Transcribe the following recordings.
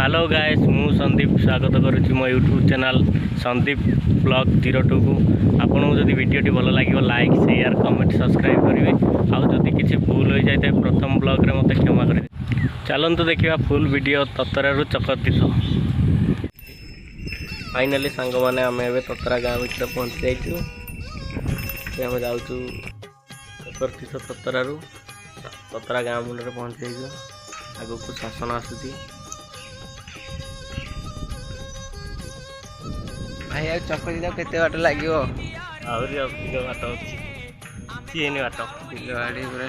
Hello guys मु संदीप स्वागत करुच्ची मो यूट्यूब चैनल संदीप ब्लॉग 02 को आपन जदि वीडियोटी भल लगे लाइक शेयर कमेंट सब्सक्राइब करेंगे आउ जदि किसी भूल हो जाए प्रथम ब्लॉग रे मत क्षमा करें। चलतु देखा फुल वीडियो ततरारू चकतीर्थ। फाइनाली सांग मैंने आम ए ततरा गाँव भर पहुँच जाइए आम जाऊँ चकतीर्थ ततरारू ततरा गाँव मुंडे पहुँच जाइए आग को शासन आसूसी भाई आ चकती केते बाट लगे आहरी अधिक बाट अच्छी बाट बिलवाड़ी पूरा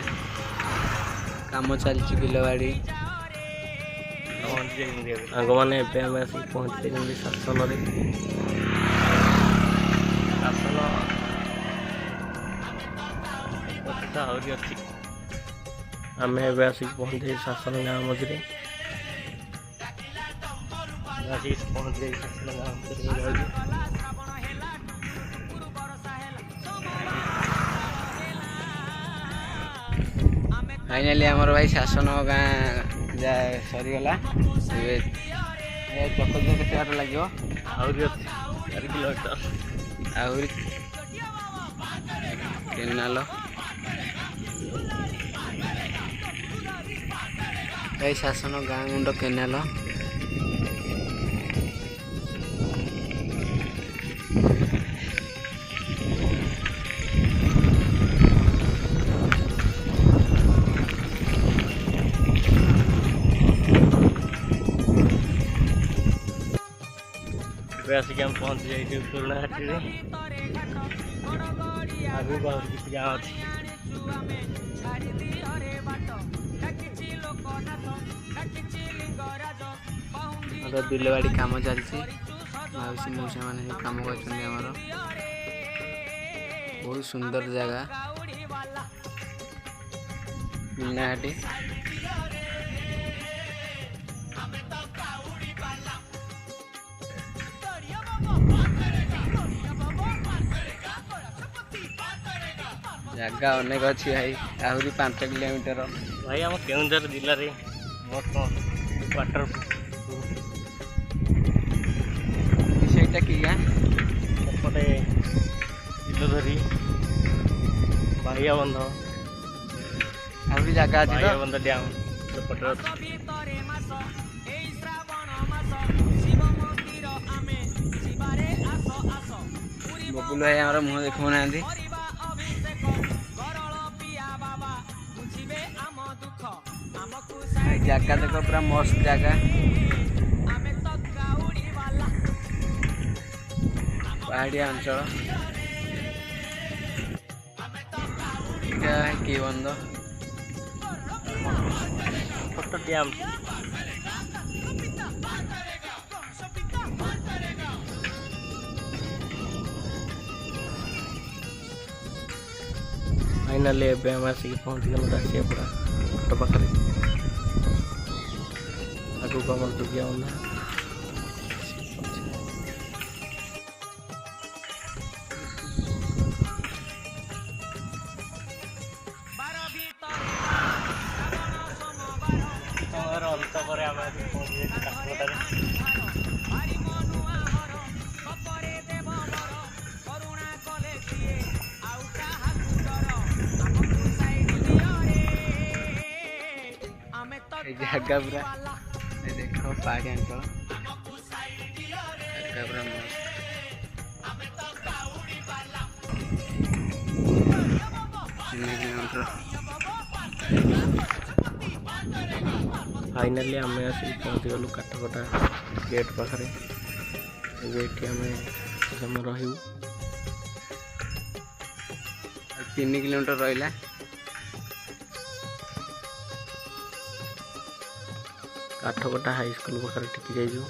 काम चलती बिलवाड़ी आग मैंने आसिक पहुँच गए शासन शासन आहरी अच्छी आम आसिक पहुँच गए शासन गाँव मझे पहुँच गए शासन गाँव फाइनाली आमर भाई शासन गाँ जा सरीगला चकती केते बाट लगे आहरी अच्छी 4 किलोमीटर आहरी केनाल भाई शासन गाँ मुंड केनाल आसिक हम पहुँच जाइए पुराना हाटी आगू बहुत किसी गाँव अच्छी बिलवाड़ी काम चलती मौसी मौसा मैंने कम कर बहुत सुंदर जगह मीनाहाटी जगह अनेक अच्छी भाई आहरी 5 किलोमीटर भाई आम केउंझर जिले में मोट वाटर ସେଇଟା କି ଗାଁ ସେପଟେ ବିଲଧରି ବାହିଆ ବନ୍ଧ ଆହୁରି ଜାଗା ଅଛି ତ ବାହିଆ ବନ୍ଧ ଡ୍ୟାମ୍ ସେପଟେ ଅଛି। ବବୁଲ ଭାଇ ଆମର ମୁହଁ ଦେଖାଉନାହାନ୍ତି ଜାଗା ଦେଖ ପୁରା ମସ୍ତ ଜାଗା पहाड़िया अंचल कि बंद छोट डैम फाइनाली एवं आसिक पहुँच गलु राशियापड़ा घाट पाखे आगू आम दुगिया बंधा अंत पर आम पहुँच गए काठगोटारे जगह पूरा देखो पहाड़ी अंचल जगह पूरा फाइनाली आम आसिक पहुँच गलु काठगोटा गेट पाखे ये आम समय रही 3 किलोमीटर रहा काठगोटा हाई स्कूल पाखे टिकी जाइए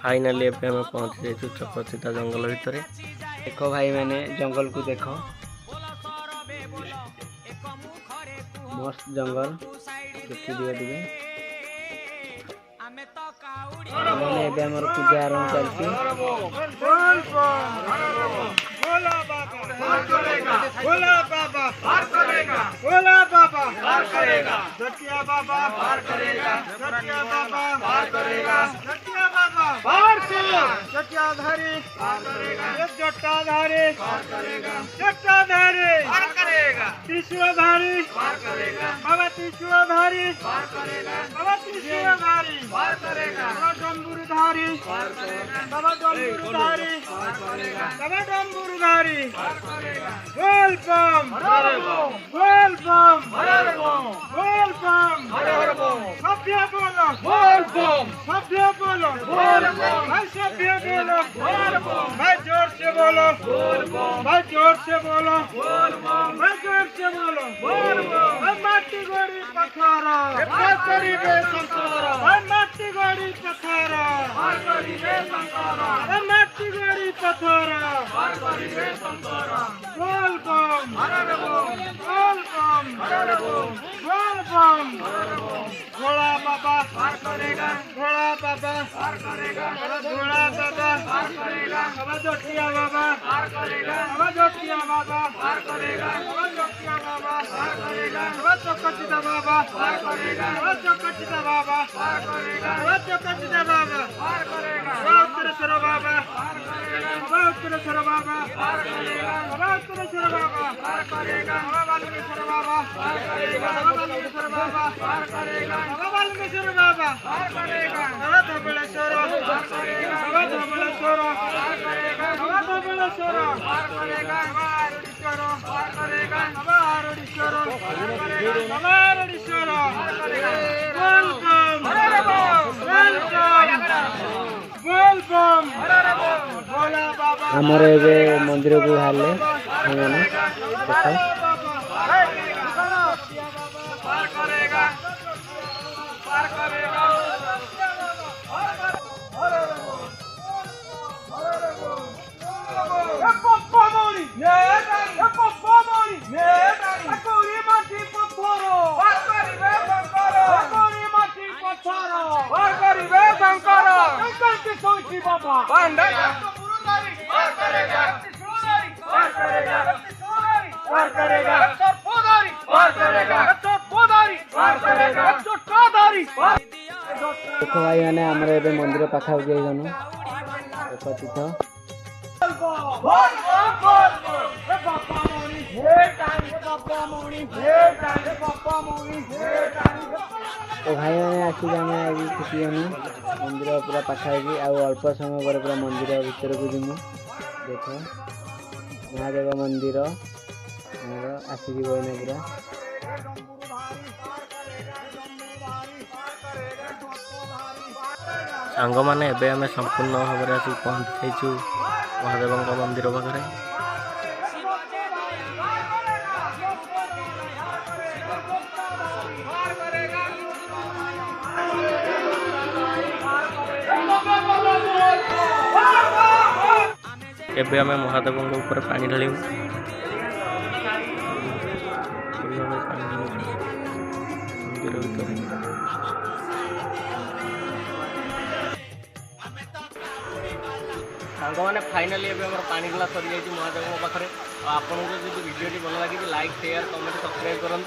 फाइनाली एवं पहुँच जाइए चकतीर्थ जंगल भितर। देखो भाई मैंने जंगल को देखो मस्त जंगल देखी दिए टे मैंने पूजा आरंभ चलती पार करेगा। जटिया बाबा पार करेगा। जटिया बाबा पार करेगा। जटिया बाबा पार करेगा। जटियाधारी पार करेगा। जटाधारी पार करेगा। जटाधारी पार करेगा। त्रिशूलधारी पार करेगा। बाबा त्रिशूलधारी पार करेगा। बाबा त्रिशूलधारी पार करेगा। बाबा डमरूधारी पार करेगा। बाबा डमरूधारी पार करेगा। बाबा डमरूधारी पार करेगा। बोल बम हर बम बोल बम हर बम बोल बम हर बम सभ्य बोलो बोल बम सभ्य बोलो बोल बम भाई सभ्य बोलो बोल बम भाई जोर से बोलो बोल बम भाई जोर से बोलो बोल बम भाई जोर से बोलो बोल बम भाई माटी गोड़ी पथरा पार करिबे संसार भाई माटी गोड़ी पथरा पार करिबे संसार भाई माटी गोड़ी पथरा पार करिबे संसार बोल बम हर बम बोल बम हर बम बोल बम हर बम भोला बाबा पार करेगा। भोला बाबा पार करेगा। भोला बाबा पार करेगा। बाबा जोटिया बाबा पार करेगा। बाबा जोटिया बाबा पार करेगा। बाबा जोटिया बाबा पार करेगा। बाबा चौकचिता बाबा पार करेगा। बाबा चौकचिता बाबा पार करेगा। बाबा चौकचिता बाबा पार करेगा। बाबा उत्तरेश्वर बाबा पार करेगा। बाबा उत्तरेश्वर बाबा पार करेगा। बाबा उत्तरेश्वर बाबा पार करेगा। बाबा बालकेश्वर बाबा पार करेगा। बाबा बालकेश्वर बाबा पार करेगा। बाबा बालकेश्वर बाबा पार करेगा। बाबा धबलेश्वर पार करेगा। बाबा धबलेश्वर पार करेगा। बाबा धबलेश्वर पार करेगा। बाबा आरुणेश्वर पार करेगा। बाबा आरुणेश्वर पार करेगा। बाबा आरुणेश्वर पार करेगा। बोल बम हर बम बोल बम बोल बम हर बम भोला बाबा आमर एबे मंदिर को बाहरले हमने देखो पार करेगा। पार करेगा। देखो भाई मैंने आमर एबे मंदिर पाखा हो गई जनो देखो तीर्थ तो भाई मैंने आसिक आम खुशी जानी मंदिर पूरा पाखापाखि अल्प समय पर पूरा मंदिर भीतर को जीमु देख महादेव मंदिर आसिक गईने पूरा सांग मैंने एवं आम संपूर्ण भाव में आसिक पहुँची महादेव मंदिर पाखे एवं आम महादेव ऊपर पानी ढालू मंदिर भीतर सांग मैंने फाइनाली एवं पानी गला सरी जाइए महादेव पाखे आपको जब वीडियो भल लगे लाइक शेयर कमेंट सब्सक्राइब करूँ।